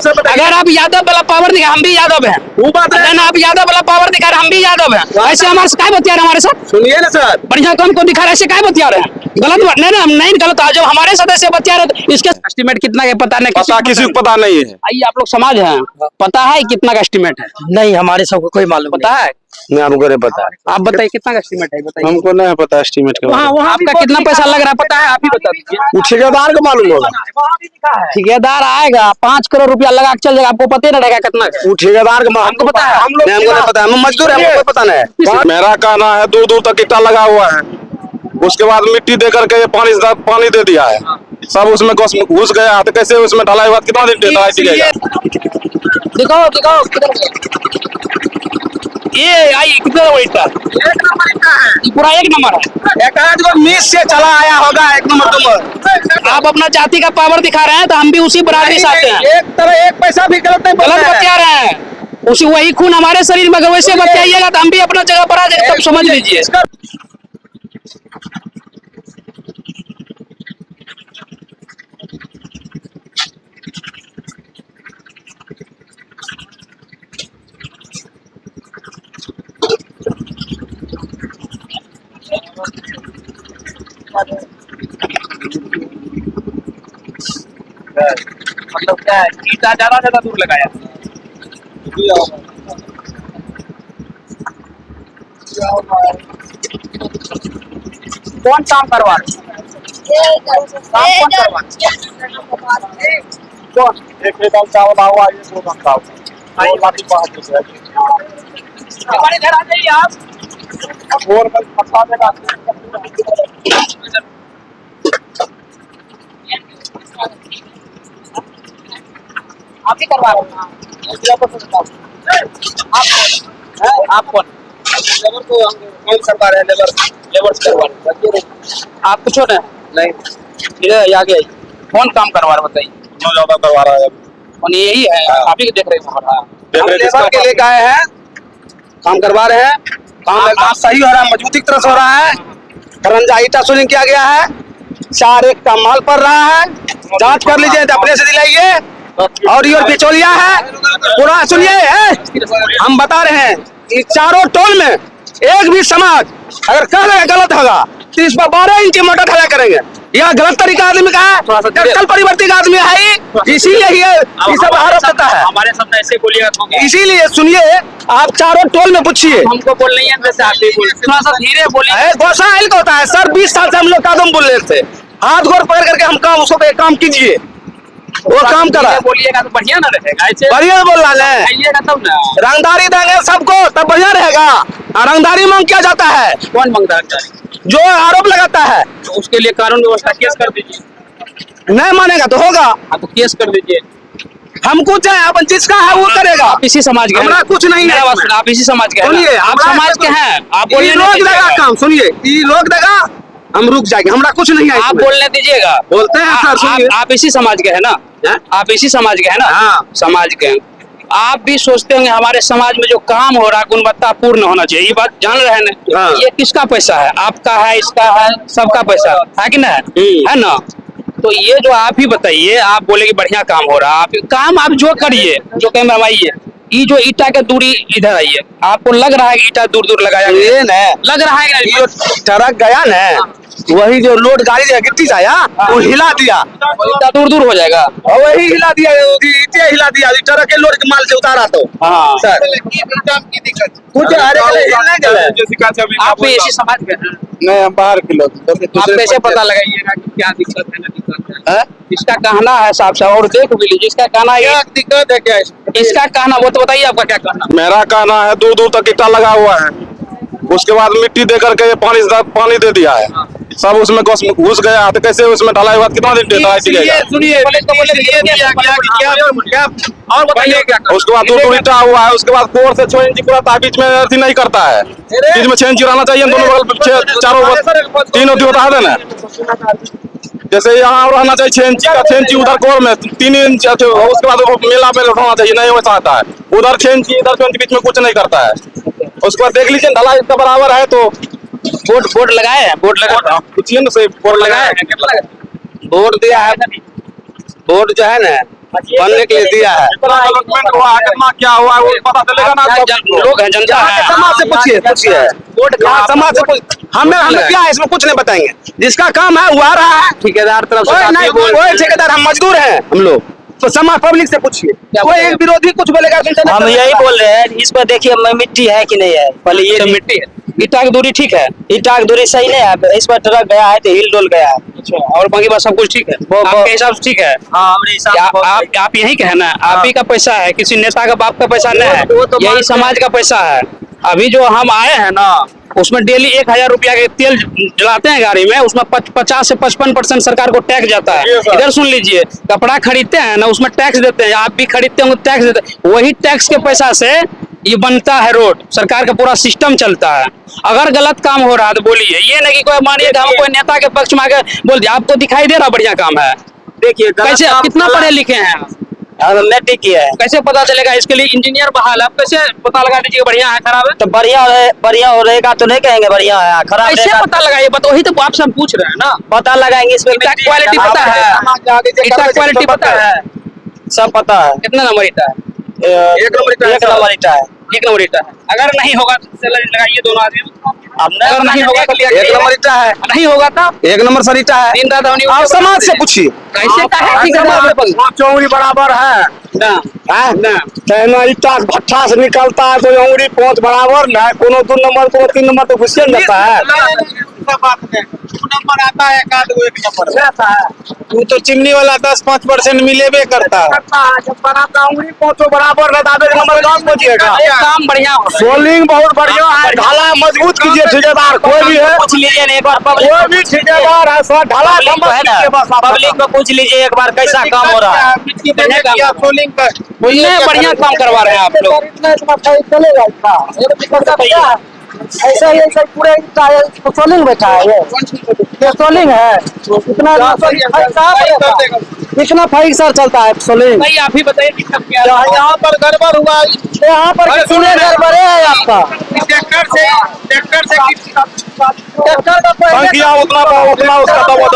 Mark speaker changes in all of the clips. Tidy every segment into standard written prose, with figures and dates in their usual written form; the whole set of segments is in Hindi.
Speaker 1: अगर आप यादव वाला पावर दिखा, हम भी यादव हैं।
Speaker 2: वो बात है
Speaker 1: ना, आप यादव वाला पावर दिखा रहे, हम भी यादव हैं। ऐसे हमारे से काय बतिया रहे हमारे साथ?
Speaker 2: सुनिए ना सर,
Speaker 1: बढ़िया काम को दिखा रहे, ऐसे काय बतिया रहे हैं? गलत बात नहीं ना, हम नहीं गलत। जब हमारे सदस्य बतिया रहे तो इसके एस्टिमेट कितना है पता नहीं,
Speaker 2: किसी को पता नहीं है।
Speaker 1: आइए, आप लोग समाज हैं, पता है कितना का एस्टिमेट है?
Speaker 3: नहीं, हमारे सबको कोई मालूम
Speaker 1: पता है?
Speaker 2: नहीं, हमको नहीं पता है।
Speaker 1: आप बताइए कितना का एस्टिमेट है, बताइए।
Speaker 2: हमको नहीं पता एस्टीमेट का।
Speaker 1: आपका कितना पैसा लग रहा है पता है? आप ही बता दीजिए।
Speaker 2: वो ठेकेदार को मालूम होगा।
Speaker 1: ठेकेदार आएगा 5 करोड़ रुपया लगा के चल जाएगा, आपको पता ही नहीं रहेगा कितना का।
Speaker 2: वो ठेकेदार को
Speaker 1: हमको पता है।
Speaker 2: हम लोग हमको नहीं पता है, हम मजदूर है, हमको पता नहीं। मेरा कहना है दूर दूर तक ईटा लगा हुआ है, उसके बाद मिट्टी दे करके ये पानी दे दिया है, सब उसमें घुस गया। तो कैसे उसमें ढलाई हुआ, कितना दिन ढलाई टिकेगा?
Speaker 1: दिखाओ दिखाओ, ये आई कितना ईटा?
Speaker 2: एक नंबर ईटा है,
Speaker 1: ये पूरा 1 नंबर है।
Speaker 2: एक आध को मिस से चला आया होगा 1 नंबर।
Speaker 1: आप अपना जाति का पावर दिखा रहे हैं तो हम भी उसी बराबरी से आते हैं।
Speaker 2: एक तरह एक पैसा भी गलत नहीं
Speaker 1: गलत बतिया रहे हैं, उसी वही खून हमारे शरीर में, वैसे बतियाइएगा तो हम भी अपना जगह पर आ जाए, तब समझ लीजिए। मतलब क्या है, ईटा ज्यादा दूर लगाया। कौन काम करवा रहे? काम कौन करवा रहे? कौन?
Speaker 2: एक चावल हुआ, ये 2 घंटा
Speaker 1: हमारे घर आ जाइए आप।
Speaker 2: और पता देगा।
Speaker 1: आप ही करवा रहे हैं? आप कौन?
Speaker 2: लेबर को हम कौन सरकार है, लेबर से करवा रहे हैं।
Speaker 1: आप कुछ नहीं, इधर आगे आइए। कौन काम करवा रहा है बताइए?
Speaker 2: बहुत ज्यादा करवा रहा है।
Speaker 1: और यही है, आप ही देख रहे हैं।
Speaker 2: हम लेबर के लेके आए हैं, काम करवा रहे हैं। काम सही हो रहा है, मजबूती की तरह से हो रहा है। करंजा ईटा सोलिंग किया गया है, 4-1 का माल पड़ रहा है, जांच कर लीजिए, अपने से दिलाइए। और ये बिचौलिया है पूरा। सुनिए, हम बता रहे हैं कि चारों टोल में एक भी समाज अगर कह रहे गलत होगा तो इस पर 12 इंच की मोटर खड़ा करेंगे। यह गलत तरीका आदमी का है, कल परिवर्तित आदमी है, इसीलिए ये सब आरोप करता है।
Speaker 1: हमारे सामने ऐसे बोलिएगा तो
Speaker 2: इसीलिए सुनिए, आप चारों टोल में पूछिए।
Speaker 1: हमको बोल नहीं है, जैसे आप भी बोल, थोड़ा सा धीरे बोलिए।
Speaker 2: गोसा का होता है सर, 20 साल से हम लोग कदम बोल रहे थे, हाथ गोड़ पकड़ करके हम काम उसको काम कीजिए, वो काम करा।
Speaker 1: बोलिएगा तो बढ़िया ना रहेगा, ऐसे
Speaker 2: बढ़िया बोल रहा है।
Speaker 1: आइएगा तब ना।
Speaker 2: रंगदारी देंगे सबको तब बढ़िया रहेगा। रंगदारी मांग किया जाता है,
Speaker 1: कौन मांगता है?
Speaker 2: जो आरोप लगाता है।
Speaker 1: तो उसके लिए कानून व्यवस्था केस कर दीजिए।
Speaker 2: नहीं मानेगा तो होगा।
Speaker 1: हाँ, तो केस कर दीजिए।
Speaker 2: हमको चाहे अपन जिसका है वो करेगा।
Speaker 1: आप इसी समाज के हैं?
Speaker 2: हमरा कुछ नहीं है।
Speaker 1: आप इसी समाज के हैं?
Speaker 2: सुनिए,
Speaker 1: आप समाज के हैं, आप बोलिए।
Speaker 2: रोक देगा काम, सुनिए, ये रोक देगा, हम रुक जाएंगे, हमरा कुछ नहीं है।
Speaker 1: आप बोलने दीजिएगा।
Speaker 2: बोलते हैं सर, सुनिए।
Speaker 1: आप इसी समाज के हैं ना? आप इसी समाज के हैं ना?
Speaker 2: हाँ।
Speaker 1: समाज के हैं। आप भी सोचते होंगे हमारे समाज में जो काम हो रहा है गुणवत्ता पूर्ण होना चाहिए, ये बात जान रहे हैं ना?
Speaker 2: हाँ।
Speaker 1: ये किसका पैसा है? आपका है, इसका है, सबका पैसा है कि ना? है ना? तो ये जो आप ही बताइए, आप बोले कि बढ़िया काम हो रहा है, आप काम आप जो करिए, जो कैमरा आइए, ये जो ईटा का दूरी इधर आइए, आपको लग रहा है कि ईटा दूर दूर लगाया गया?
Speaker 2: ये न
Speaker 1: लग रहा है कि
Speaker 2: जो ट्रक गया न, वही जो लोड गाड़ी गिट्टी से आया, वो हिला दिया,
Speaker 1: ईटा दूर दूर हो जाएगा।
Speaker 2: और वही हिला दिया, ईटे हिला दिया, ट्रक के लोड के माल से उतारा। तो
Speaker 1: हाँ
Speaker 2: सर कुछ हिलने गए।
Speaker 1: आप भी इसी समाज के हैं?
Speaker 2: नहीं, हम बाहर के लोग।
Speaker 1: आप कैसे पता लगाइएगा कि क्या दिक्कत है ना दिक्कत है? इसका कहना है साहब साहब, और देख भी लीजिए, इसका कहना है
Speaker 2: दिक्कत है क्या?
Speaker 1: इसका कहना वो तो बताइए, आपका क्या कहना?
Speaker 2: मेरा कहना है दूर दूर तक ईटा लगा हुआ है, उसके बाद मिट्टी दे करके ये पानी दे दिया है, सब उसमें घुस गया। तो कैसे उसमें ढलाई हुआ, कितना दिन ढलाई टिकेगा?
Speaker 1: सुनिए, और बताइए क्या?
Speaker 2: उसके बाद दूर दूर ईटा हुआ है, उसके बाद 4 से 6 इंच पूरा बीच में अथी नहीं करता है, बीच में 6 इंच रहना चाहिए, दोनों बगल चारों तीनों बता देना। जैसे यहाँ रहना चाहिए 6 इंच का, 6 इंच उधर कोर में 3 इंच, उसके बाद मेला में उठाना चाहिए, नहीं वैसा आता है। उधर 6 इंच, इधर 6 इंच, बीच में कुछ नहीं करता है। उसके बाद देख लीजिए, ढलाई इसका बराबर है तो
Speaker 1: बोर्ड लगाए हैं? बोर्ड लगा
Speaker 2: पूछिए ना, सही बोर्ड लगाए, बोर्ड दिया है। बोर्ड जो है ना, बनने के लिए दिया है।
Speaker 4: डेवलपमेंट हुआ है, कितना क्या हुआ है वो पता चलेगा ना सबको।
Speaker 1: लोग हैं, जनता है।
Speaker 2: समाज से पूछिए यहाँ समाज से हमें क्या है इसमें कुछ नहीं बताएंगे। जिसका काम है वो आ रहा है।
Speaker 1: ठेकेदार तरफ से
Speaker 2: कोई
Speaker 1: काफी
Speaker 2: नहीं,
Speaker 1: बोल-
Speaker 2: कोई ठेकेदार, हम मजदूर हैं हम लोग। तो समाज पब्लिक से पूछिए, कोई एक विरोधी कुछ बोलेगा तो
Speaker 3: हम यही बोल रहे हैं, इस पर देखिए मिट्टी है कि नहीं है, पहले ये
Speaker 1: तो मिट्टी है, ईटा की दूरी ठीक है।
Speaker 3: ईटा की दूरी सही नहीं है, इस पर ट्रक गया है तो हिल डोल गया है।
Speaker 1: अच्छा, और बाकी बात सब कुछ ठीक है,
Speaker 3: वो-
Speaker 1: आपके हिसाब से ठीक है।
Speaker 3: हाँ, हमरे हिसाब
Speaker 1: क्या
Speaker 3: से
Speaker 1: आप यही कहे ना, आप ही का पैसा है, किसी नेता का बाप का पैसा नहीं है,
Speaker 3: वो तो
Speaker 1: यही
Speaker 3: मानते
Speaker 1: समाज का पैसा है। अभी जो हम आए हैं ना, उसमें डेली 1000 रुपया के तेल जलाते हैं गाड़ी में, उसमें 50 से 55% सरकार को टैक्स जाता है। इधर सुन लीजिए, कपड़ा खरीदते हैं ना, उसमें टैक्स देते हैं, आप भी खरीदते होंगे टैक्स देते हैं, वही टैक्स के पैसा से ये बनता है रोड, सरकार का पूरा सिस्टम चलता है। अगर गलत काम हो रहा है तो बोलिए, ये नहीं कि कोई मानिए हम कोई नेता के पक्ष में आके बोल दिया, आपको दिखाई दे रहा बढ़िया काम है,
Speaker 3: देखिए
Speaker 1: कैसे कितना पढ़े लिखे हैं आप?
Speaker 3: मैट्रिक किया है
Speaker 1: कैसे पता चलेगा? इसके लिए इंजीनियर बहाल है, आप कैसे पता लगा दीजिए बढ़िया है खराब है?
Speaker 3: तो बढ़िया हो रहेगा तो नहीं कहेंगे बढ़िया है, खराब
Speaker 1: कैसे
Speaker 3: रहेगा
Speaker 1: पता लगाइए? बता, वही तो आपसे हम पूछ रहे हैं ना।
Speaker 3: पता लगाएंगे। इसमें
Speaker 1: ईटा क्वालिटी पता है, ईटा क्वालिटी पता है,
Speaker 3: सब पता है।
Speaker 1: कितना नंबर ईटा है?
Speaker 2: एक नंबर ईटा है,
Speaker 3: एक नंबर ईटा है।
Speaker 1: 1 नंबर ईटा है। अगर नहीं होगा तो चलो लगाइए दोनों आदमी,
Speaker 3: अब
Speaker 1: अगर नहीं होगा तो
Speaker 2: एक नंबर ईटा है,
Speaker 1: नहीं होगा तो
Speaker 2: एक नंबर सर ईटा है।
Speaker 1: दिन रात हमने
Speaker 2: आप समाज से पूछिए,
Speaker 1: कैसे का है ठेकेदार?
Speaker 2: चौड़ी बराबर है
Speaker 1: ना
Speaker 2: ना, कहना ईटा भट्ठा से निकलता है तो अंगुरी पहुंच बराबर ना, कोनो 2 नंबर को 3 नंबर तो घुस जाता है।
Speaker 4: नंबर आता है, एक आध एक नंबर
Speaker 2: रहता है
Speaker 4: वो तो चिमनी वाला 10-5% मिलेबे करता है।
Speaker 2: जब बनाता अंगुरी पहुंचो बराबर ना, दादे नंबर कहाँ पहुंचिएगा।
Speaker 1: एक काम बढ़िया हो रहा है।
Speaker 2: सोलिंग बहुत बढ़िया है, ढाला मजबूत कीजिए ठेकेदार, कोई भी है,
Speaker 3: पूछ लीजिए ना एक बार पब्लिक
Speaker 2: कोई भी ठेकेदार है सर, ढाला
Speaker 3: पब्लिक को है ना, पब्लिक को पूछ लीजिए एक बार कैसा काम हो रहा है।
Speaker 4: मिट्टी देने किया, सोलिंग का
Speaker 1: इतने बढ़िया काम करवा रहे हैं आप लोग।
Speaker 2: चलेगा ऐसा ही ऐसा पूरे सोलिंग बैठा है, ये सोलिंग है, इतना फाइक सर चलता है सोलिंग।
Speaker 1: भाई आप ही बताइए दिक्कत क्या है?
Speaker 4: यहाँ पर गड़बड़ हुआ,
Speaker 2: यहाँ पर कितने गड़बड़े है आपका
Speaker 4: ट्रैक्टर से
Speaker 2: संख्या उतना उसका दबा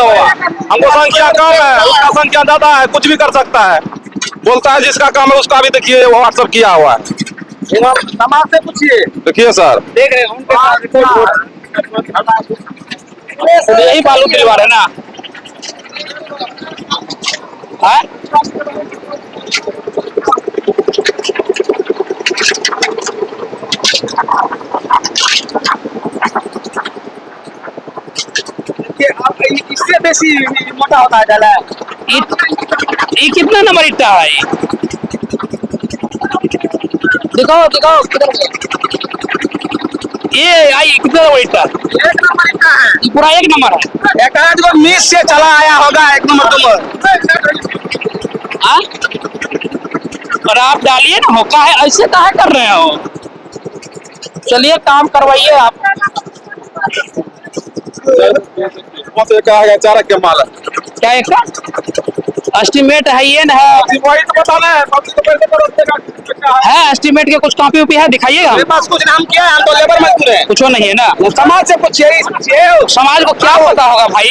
Speaker 2: हमको संख्या कम है, उसका संख्या ज्यादा है, कुछ भी कर सकता है, बोलता है जिसका काम है उसका भी देखिए वो व्हाट्सअप किया हुआ है।
Speaker 4: समाज से पूछिए।
Speaker 2: देखिए सर,
Speaker 1: देख रहे हैं यही बालू दिलवा रहे ना। हाँ?
Speaker 4: इससे बेसी मोटा होता है डाला।
Speaker 1: ये कितना नंबर ईटा है? दिखाओ ये आई कितना नंबर ईटा?
Speaker 4: एक नंबर का है,
Speaker 1: ये पूरा 1 नंबर है।
Speaker 2: एक आध को मिस से चला आया होगा 1 नंबर।
Speaker 1: हाँ? और आप डालिए ना, होका है ऐसे काहे कर रहे हो? चलिए काम करवाइए आप।
Speaker 2: चारा के माल
Speaker 1: क्या एक एस्टिमेट है, ये ना है
Speaker 2: वही तो बताना है,
Speaker 1: है एस्टिमेट के कुछ कॉपी उपी है, दिखाइएगा।
Speaker 2: मेरे पास कुछ नाम किया है, हम तो लेबर मजदूर है।
Speaker 1: कुछ नहीं है ना,
Speaker 2: समाज से पूछिए,
Speaker 1: समाज को क्या पता होगा भाई?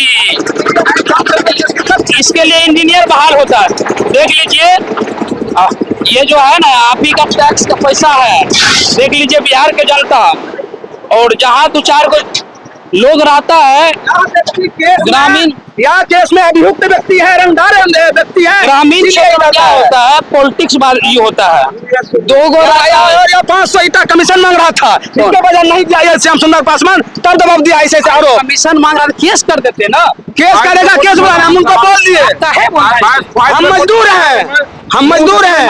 Speaker 1: इसके लिए इंजीनियर बहाल होता है। देख लीजिए, ये जो है ना आप ही का टैक्स का पैसा है। देख लीजिए बिहार के जनता, और जहाँ 2-4 को लोग रहता है ग्रामीण,
Speaker 2: यहाँ केस में अभियुक्त व्यक्ति है, रंगदार व्यक्ति है,
Speaker 1: ग्रामीण क्षेत्र में क्या होता है, पॉलिटिक्स ये होता है। 2 गो
Speaker 2: 500 ईटा कमीशन मांग रहा था, इसके वजह नहीं दिया ये श्याम सुंदर पासवान, तब दबाव दिया ऐसे आरोप।
Speaker 1: कमीशन मांग रहा था, केस कर देते ना।
Speaker 2: केस करेगा, केस बुला हम उनको बोल दिए, हम मजदूर हैं, हम मजदूर हैं,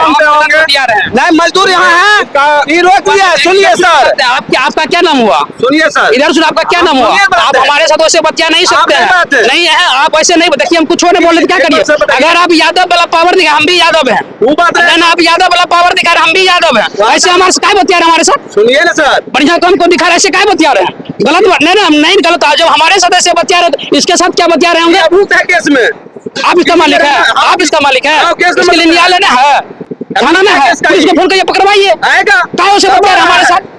Speaker 2: नहीं मजदूर यहाँ है, ये रोक दिया। सुनिए सर,
Speaker 1: आपका क्या नाम हुआ?
Speaker 2: सुनिए सर,
Speaker 1: इधर सुन, आपका क्या नाम हुआ? आप हमारे साथ वैसे बतिया नहीं सकते हैं, नहीं है आप ऐसे नहीं। देखिए हम कुछ नहीं बोल रहे, क्या करिए? अगर आप यादव वाला पावर दिखा, हम भी यादव हैं।
Speaker 2: वो बात है
Speaker 1: ना, आप यादव वाला पावर दिखा रहे, हम भी यादव हैं। ऐसे हमारे से काय बतिया रहे हमारे साथ?
Speaker 2: सुनिए ना सर,
Speaker 1: बढ़िया काम को दिखा रहे, ऐसे काय बतिया रहे हैं? गलत बात नहीं ना, हम नहीं गलत। जब हमारे साथ ऐसे बतिया रहे तो इसके साथ क्या बतिया रहे होंगे?
Speaker 2: अभियुक्त है केस में,
Speaker 1: आप इसका मालिक है, आप इसका मालिक है, इसके लिए न्यायालय ना है, थाना में है, इसको फोन करके पकड़वाइए।
Speaker 2: आएगा
Speaker 1: काय से बतिया रहे हमारे साथ?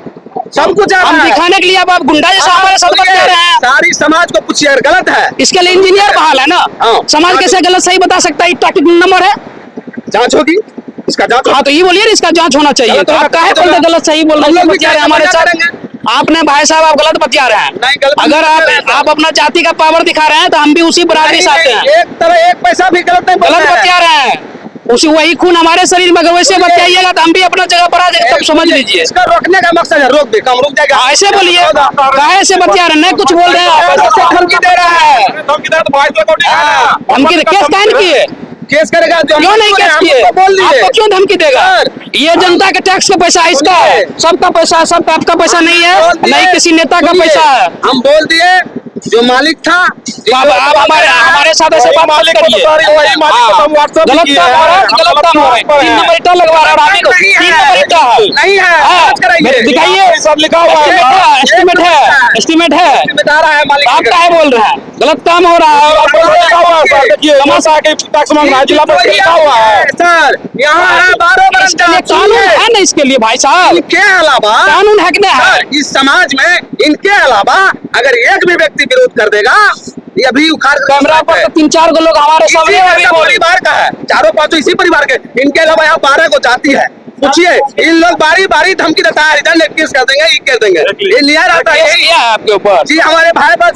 Speaker 2: सब कुछ
Speaker 1: हम दिखाने के लिए अब आप गुंडा जैसा हमारे साथ बतिया रहे हैं।
Speaker 2: सारी समाज को पूछिए, अगर गलत है
Speaker 1: इसके लिए इंजीनियर बहाल है ना।
Speaker 2: हाँ।
Speaker 1: समाज कैसे गलत सही बता सकता है? ईटा कितना नंबर है?
Speaker 2: जांच होगी, इसका जांच।
Speaker 1: हाँ तो ये बोलिए ना, इसका जांच होना चाहिए।
Speaker 2: गलत
Speaker 1: तो आप काहे पहले गलत सही बोल रहे हैं, बतिया रहे हैं हमारे साथ। आपने भाई साहब आप गलत बतिया रहे हैं।
Speaker 2: नहीं, गलत
Speaker 1: अगर
Speaker 2: नहीं बतिया रहे हैं।
Speaker 1: आप अपना जाति का पावर दिखा रहे हैं तो हम भी उसी बराबरी से आते हैं।
Speaker 2: एक तरह एक पैसा भी गलत नहीं बोल
Speaker 1: गलत
Speaker 2: रहे हैं।
Speaker 1: बतिया रहे हैं, उसी वही खून हमारे शरीर में, अगर वैसे बतियाइएगा तो हम भी अपना जगह पर आ जाएंगे, तब समझ लीजिए।
Speaker 2: इसका रोकने का मकसद है, रोक दे, काम रुक जाएगा।
Speaker 1: हाँ, ऐसे बोलिए, काहे से बतिया रहे हैं, नहीं कुछ बोल रहे हैं आप।
Speaker 2: ऐसे धमकी दे रहा है,
Speaker 1: धमकी केस काहे नहीं किए,
Speaker 2: केस करेगा।
Speaker 1: क्यों नहीं केस किए,
Speaker 2: बोल दिए
Speaker 1: आपको क्यों धमकी देगा? ये जनता के टैक्स का पैसा है, इसका है, सबका पैसा है, सबका आपका पैसा नहीं है, नहीं किसी नेता का पैसा है।
Speaker 2: हम बोल दिए, जो मालिक था।
Speaker 1: आप हमारे साथ ऐसे बात मत करिए। गलत काम हो रहा है, गलत काम हो रहा है। 3 नंबर ईंटा लगवा रहा है आदमी को, 3 नंबर ईंटा है।
Speaker 2: नहीं है,
Speaker 1: हाँ,
Speaker 2: जांच कराइए।
Speaker 1: दिखाइए,
Speaker 2: सब लिखा हुआ है,
Speaker 1: एस्टीमेट है, एस्टीमेट है।
Speaker 2: बता रहा है मालिक।
Speaker 1: आप काहे बोल रहे हैं, गलत काम हो रहा है।
Speaker 2: सर, यहाँ है 12 बरस का
Speaker 1: कानून है ना इसके लिए भाई साहब,
Speaker 2: इनके अलावा
Speaker 1: कानून है कि नहीं है?
Speaker 2: सर, इस समाज में इनके अलावा अगर एक भी व्यक्ति विरोध कर देगा, ये अभी उखाड़
Speaker 1: कैमरा पर तो 3-4 गो लोग हमारे सामने अभी बोल।
Speaker 2: परिवार का है, चारों पांचों इसी परिवार के। इनके अलावा यहाँ 12 को जाती है। पूछिए, इन लोग बारी बारी धमकी देता है, इधर केस कर देंगे, ये कर देंगे। ये लिया रहता है,
Speaker 1: केस किया है आपके ऊपर
Speaker 2: जी। हमारे भाई पर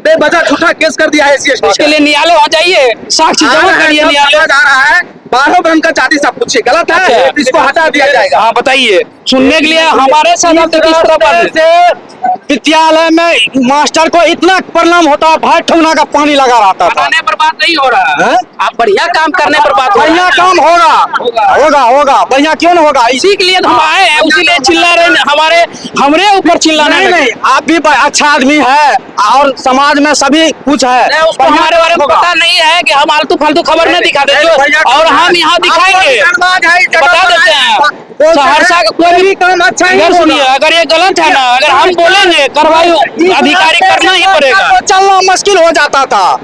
Speaker 2: बेवजह झूठा केस कर दिया है SC ST।
Speaker 1: इसके लिए न्यायालय आ जाइए, साक्ष्य जमा करिए न्यायालय।
Speaker 2: आ रहा है 12 ब्रह्म का जाति सब कुछ गलत है,
Speaker 1: अच्छा।
Speaker 2: इसको हटा दिया जाएगा।
Speaker 1: हाँ बताइए, सुनने के लिए हमारे साथ आप किस तरह बात है?
Speaker 3: विद्यालय में मास्टर को इतना प्रणाम होता है, भाई ठुमना का पानी लगा रहता था।
Speaker 1: बताने पर बात नहीं हो रहा
Speaker 3: हैं?
Speaker 1: आप बढ़िया काम करने पर बात हो रहा है।
Speaker 3: बढ़िया काम होगा बढ़िया क्यों नहीं होगा?
Speaker 1: इसी के लिए तो हम आए हैं, उसी लिए चिल्ला रहे हैं, हमरे ऊपर चिल्लाना
Speaker 3: नहीं नहीं, आप भी अच्छा आदमी है और समाज में सभी कुछ है।
Speaker 1: नहीं, उसको हमारे बारे में पता नहीं है कि हम आलतू फालतू खबर नहीं दिखा देते, और हम यहाँ दिखाएंगे, बता देते हैं। सहरसा का कोई भी
Speaker 2: काम अच्छा
Speaker 1: इधर सुनिए, अगर ये गलत है ना, अगर हम बोलेंगे कार्रवाई अधिकारी करना ही पड़ेगा।
Speaker 3: तो चलना मुश्किल हो जाता था।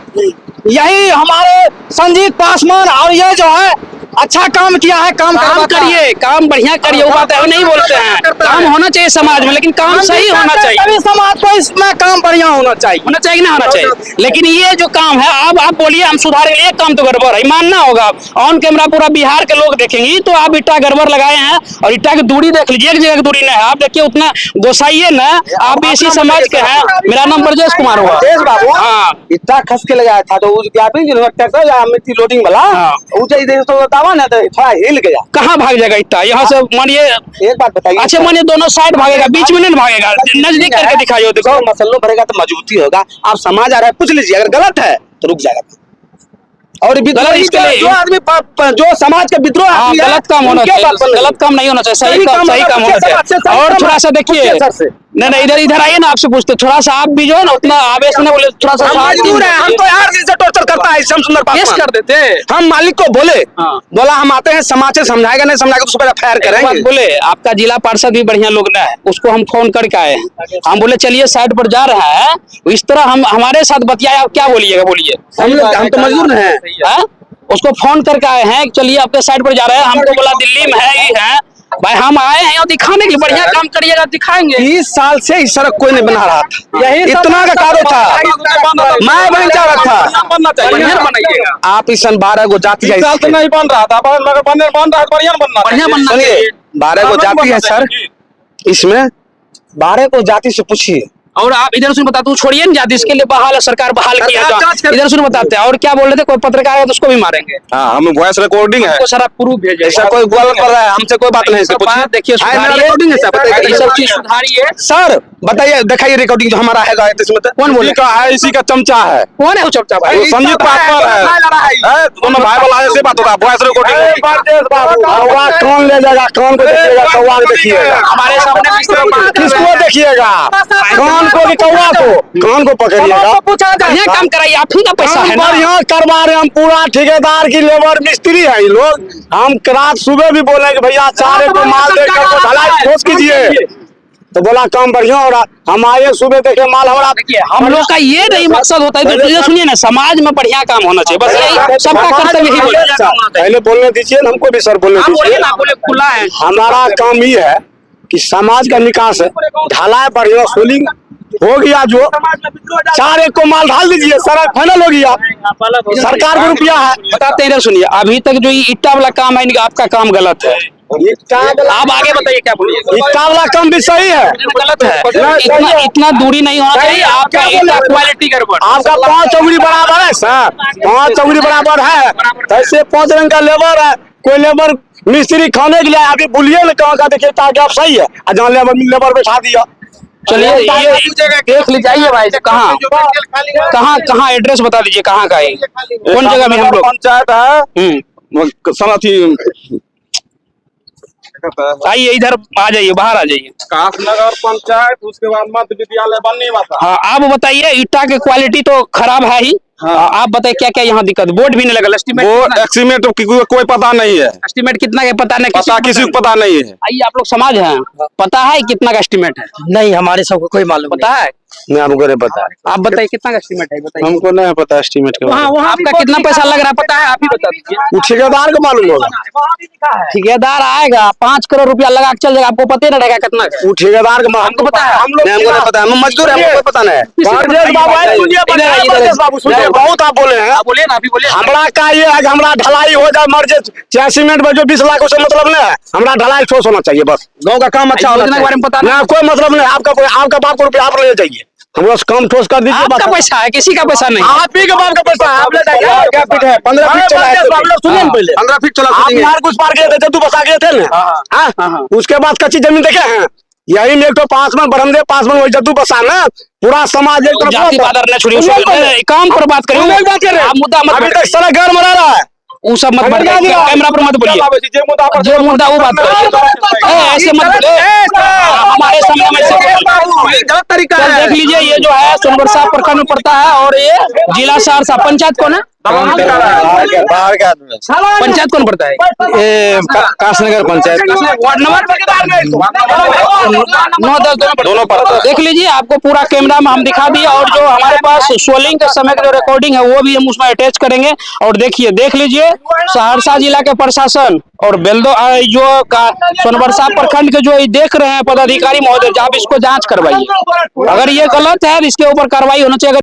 Speaker 3: यही हमारे संजीत पासवान और ये जो है अच्छा काम किया है, काम
Speaker 1: करिए, काम बढ़िया करिए, वो बात है, नहीं बोलते हैं। काम होना चाहिए समाज में, लेकिन काम सही होना चाहिए।
Speaker 3: सभी समाज को इसमें काम बढ़िया होना चाहिए।
Speaker 1: होना चाहिए कि नहीं होना चाहिए, लेकिन ये जो काम है, अब आप बोलिए हम सुधारेंगे, एक काम तो गड़बड़ है, मानना होगा। ऑन कैमरा पूरा बिहार के लोग देखेंगे तो आप ईटा गड़बड़ लगाए हैं, और ईटा की दूरी देख लीजिए, एक जगह की दूरी नहीं है। आप देखिए उतना गोसाइए ना, आप भी इसी समाज के हैं। मेरा नाम ब्रजेश कुमार हुआ।
Speaker 2: बाबू,
Speaker 1: हाँ,
Speaker 2: इतना खस के लगाया था, तो उस ट्रैक्टर या मिट्टी लोडिंग वाला,
Speaker 1: हाँ।
Speaker 2: ऊंचा इधर तो बतावा ना, तो थोड़ा हिल गया।
Speaker 1: कहाँ भाग जाएगा इतना? यहाँ से मानिए,
Speaker 2: एक बात बताइए।
Speaker 1: अच्छा मानिए दोनों साइड भागेगा, बीच में नहीं भागेगा, नजदीक करके दिखाइए। देखो
Speaker 2: मसल्लो भरेगा तो मजबूती होगा। आप समाज आ रहा है, पूछ लीजिए, अगर गलत है तो रुक जाएगा। और
Speaker 1: गलत इसके लिए
Speaker 2: जो आदमी जो समाज का विद्रोह
Speaker 1: हाँ, गलत काम होना चाहिए, गलत काम नहीं होना चाहिए, सही काम होना चाहिए। और थोड़ा सा देखिए, नहीं इधर आइए ना, आपसे पूछते थोड़ा सा, आप भी जो है ना उतना आवेश में बोले, थोड़ा सा
Speaker 2: मजबूर है। हम तो यार दिन से टॉर्चर करता है श्याम सुंदर
Speaker 1: केस
Speaker 2: पासवान।
Speaker 1: कर देते।
Speaker 2: हम मालिक को बोले,
Speaker 1: हाँ।
Speaker 2: बोला हम आते हैं, समाज से समझाएगा, नहीं समझाएगा तो उस पर FIR करेंगे।
Speaker 1: बोले आपका जिला पार्षद भी बढ़िया लोग ना है, उसको हम फोन करके आए हैं। हम बोले चलिए साइड पर जा रहा है, इस तरह हम हमारे साथ बतियाए, आप क्या बोलिएगा, बोलिए।
Speaker 2: हम तो मजबूर हैं।
Speaker 1: हाँ? उसको फोन करके आए हैं, चलिए आपके साइड पर जा रहे हैं। हमको बोला दिल्ली में है, ये है भाई, हम आए हैं और दिखाने के लिए, बढ़िया काम करिएगा दिखाएंगे।
Speaker 2: 20 साल से इस सड़क कोई नहीं बना रहा था, यही इतना का कारो था, मैं बन जा रहा था।
Speaker 1: बढ़िया बनाइएगा,
Speaker 2: आप इस 12 को जाति है,
Speaker 3: नहीं बन रहा था, बढ़िया
Speaker 1: बढ़िया बनना
Speaker 2: सुनिए,
Speaker 1: चाहिए।
Speaker 2: 12 को जाति है सर, इसमें 12 को जाति से पूछिए।
Speaker 1: और आप इधर सुन बताते, छोड़िए ना जाति, इसके लिए बहाल है, सरकार बहाल किया। इधर सुन बताते हैं, और क्या बोल रहे थे, कोई पत्रकार है तो उसको भी मारेंगे।
Speaker 2: हाँ, हम वॉइस रिकॉर्डिंग है,
Speaker 1: तो सारा प्रूफ भेजे,
Speaker 2: ऐसा कोई गलत कर रहा है, हमसे कोई बात नहीं।
Speaker 1: देखिए
Speaker 2: रिकॉर्डिंग है सर,
Speaker 1: ये सब चीज सुधारिए।
Speaker 2: सर बताइए, दिखाइए रिकॉर्डिंग जो हमारा है इसमें। कौन बोले का है, इसी का चमचा है,
Speaker 1: कौन है वो चमचा भाई?
Speaker 2: संजीत पासवान है, दोनों भाई वाला ऐसे बात होता है, वॉइस रिकॉर्डिंग। कौन ले जाएगा, कौन को देखिएगा, कौवा को देखिएगा,
Speaker 1: हमारे सामने
Speaker 2: किसको देखिएगा, कौन को कि कौवा को, कौन को पकड़िएगा।
Speaker 1: बढ़िया काम कराइए, आप ही का पैसा है ना।
Speaker 2: बढ़िया करवा रहे हम, पूरा ठेकेदार की लेबर मिस्त्री है ये लोग। हम रात सुबह भी बोले कि भैया सारे को माल देकर को ढलाई ठोस कीजिए, तो बोला काम बढ़िया हो रहा। हम आए सुबह देखे माल हो रहा।
Speaker 1: हम लोग का ये नहीं मकसद होता है, तो सुनिए ना, समाज में बढ़िया काम होना चाहिए, बस यही सबका कर्तव्य ही बोलिए।
Speaker 2: पहले बोलने दीजिए, हमको भी सर बोलने दीजिए।
Speaker 1: बोले खुला है,
Speaker 2: हमारा काम ये है कि समाज का निकास है, ढलाई बढ़िया, सोलिंग हो गया जो 4-1 को माल ढाल दीजिए, सड़क फाइनल हो गया, सरकार को रुपया है।
Speaker 1: बताते हैं, इधर सुनिए। अभी तक जो ये ईटा वाला काम है, आपका काम गलत है। आप आगे बताइए क्या बोलिए।
Speaker 2: ईटा वाला काम भी सही है,
Speaker 1: गलत है। इतना दूरी नहीं होना चाहिए। आपका ईटा क्वालिटी गड़बड़।
Speaker 2: आपका 5 चौगड़ी बराबर है सर, 5 चौगड़ी बराबर है। ऐसे 5 रंग का लेबर है, कोई लेबर मिस्त्री खाने के लिए अभी बोलिए ना कहाँ का, देखिए ताकि आप सही है, जहाँ लेबर बैठा दिया।
Speaker 1: चलिए ये देख लीजिए भाई, कहाँ कहाँ कहाँ एड्रेस बता दीजिए, कहाँ का है, कौन जगह में हम लोग।
Speaker 2: पंचायत है सनाथी,
Speaker 1: आइए इधर आ जाइए, बाहर आ जाइए।
Speaker 2: कासनगर पंचायत, उसके बाद मध्य विद्यालय बनने वाला।
Speaker 1: हाँ, आप बताइए। ईटा की क्वालिटी तो खराब है ही। आप बताइए क्या क्या यहाँ दिक्कत। बोर्ड भी नहीं लगा,
Speaker 2: एस्टीमेट कोई पता नहीं है,
Speaker 1: एस्टीमेट कितना का पता नहीं,
Speaker 2: किसी को पता नहीं है।
Speaker 1: आइए, आप लोग समाज हैं, पता है कितना का एस्टीमेट है?
Speaker 3: नहीं, हमारे सबको कोई मालूम
Speaker 1: पता है?
Speaker 2: नहीं, हमको नहीं पता।
Speaker 1: आप बताइए कितना का एस्टीमेट है, बताइए।
Speaker 2: हमको नहीं पता एस्टीमेट के बारे में।
Speaker 1: आपका कितना पैसा लग रहा है पता है? आप ही बता दीजिए।
Speaker 2: ठेकेदार को मालूम होगा,
Speaker 1: ठेकेदार आएगा 5 करोड़ रुपया लगा के चल जाएगा, आपको पता ही नहीं रहेगा कितना।
Speaker 2: वो ठेकेदार को
Speaker 1: हमको पता है।
Speaker 2: हमको नहीं पता है, हम मजदूर हैं, हमको पता नहीं है। बहुत आप बोले हैं,
Speaker 1: बोलिए ना, अभी बोलिए।
Speaker 2: हमरा का ये है कि हमरा ढलाई हो जाए, मर जाए, चाहे सीमेंट में जो 20 लाख उससे मतलब नहीं है, हमरा ढलाई ठोस होना चाहिए बस। गाँव का काम अच्छा होना
Speaker 1: योजना के बारे में पता
Speaker 2: चाहिए। ना कोई मतलब नहीं, आपका बाप को रुपया आप ले जाइए, हमको काम ठोस कर दीजिए।
Speaker 1: आपका पैसा है, किसी का पैसा नहीं।
Speaker 2: आप ही के बाप का पैसा है, आप ले जाइए। क्या फीट है? 15 फीट चला है, सुनिए पहले 15 फीट चला। आप मारकुस पार गए थे, जद्दू बसा गए थे ना, उसके बाद कच्ची जमीन देखे हैं, यही में एक तो 5 मन बरमदे, 5 मन वही जद्दू बसा ना, पूरा समाज एक
Speaker 1: जाति बादर ने छोड़ी, काम पर बात करें, आप मुद्दा मत।
Speaker 2: अभी तक सारा घर मरा रहा है,
Speaker 1: वो सब मत बढ़, कैमरा पर मत बोलिए, जो मुद्दा वो बात करिए, ऐसे मत बोले हमारे सामने में।
Speaker 2: गलत तरीका है।
Speaker 1: देख लीजिए, ये जो है सोनबरसा प्रखंड में पड़ता है और ये जिला सहरसा। पंचायत कौन है?
Speaker 2: बाहर के आदमी।
Speaker 1: पंचायत कौन पड़ता है?
Speaker 2: कासनगर पंचायत,
Speaker 1: वार्ड नंबर 9, 10 दोनों पड़ता है। देख लीजिए, आपको पूरा कैमरा में हम दिखा दिए, और जो हमारे पास सोलिंग के समय का जो रिकॉर्डिंग है वो भी हम उसमें अटैच करेंगे। और देखिए, देख लीजिए, सहरसा जिला के प्रशासन और बेलदो जो सोनबरसा प्रखंड के जो देख रहे हैं पदाधिकारी महोदय, आप इसको जांच करवाइए। अगर ये गलत है, इसके ऊपर कार्रवाई होना चाहिए।